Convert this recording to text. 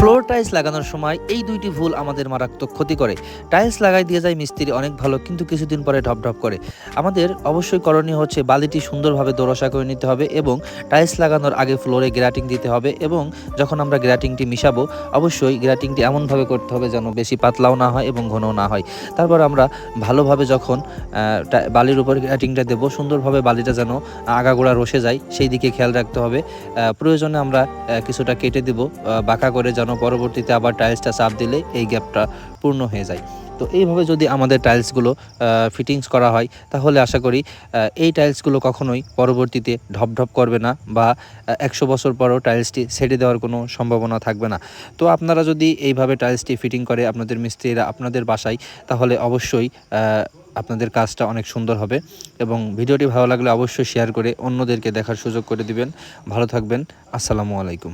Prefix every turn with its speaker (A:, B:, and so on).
A: Floor tiles লাগানোর সময় এই দুইটি ভুল আমাদের মারাত্মক ক্ষতি করে। টাইলস লাগাই দিয়ে যায় মিস্ত্রি অনেক ভালো, কিন্তু কিছুদিন পরে ঢপঢপ করে। আমাদের অবশ্যই করণীয় হচ্ছে বালিটি সুন্দরভাবে দোরসা করে নিতে হবে এবং টাইলস লাগানোর আগে ফ্লোরে গ্রাটিং দিতে হবে, এবং যখন আমরা গ্রাটিংটি মিশাবো অবশ্যই গ্রাটিংটি এমনভাবে করতে হবে যেন বেশি পাতলাও না হয় এবং ঘনও না হয়। তারপর আমরা ভালোভাবে যখন বালির উপর গ্রাটিংটা দেবো, সুন্দরভাবে বালিটা যেন আগাগোড়া রসে যায় সেই দিকে খেয়াল রাখতে হবে। প্রয়োজনে আমরা কিছুটা কেটে দেব বাঁকা করে, যেন পরবর্তীতে আবার টাইলসটা চাপ দিলে এই গ্যাপটা পূর্ণ হয়ে যায়। তো এইভাবে যদি আমাদের টাইলসগুলো ফিটিংস করা হয়, তাহলে আশা করি এই টাইলসগুলো কখনোই পরবর্তীতে ঢপঢপ করবে না, বা 100 বছর পরও টাইলসটি ছেড়ে দেওয়ার কোনো সম্ভাবনা থাকবে না। তো আপনারা যদি এইভাবে টাইলসটি ফিটিং করে আপনাদের মিস্ত্রিরা আপনাদের বাসায়, তাহলে অবশ্যই আপনাদের কাজটা অনেক সুন্দর হবে। এবং ভিডিওটি ভালো লাগলে অবশ্যই শেয়ার করে অন্যদেরকে দেখার সুযোগ করে দিবেন। ভালো থাকবেন। আসসালামু আলাইকুম।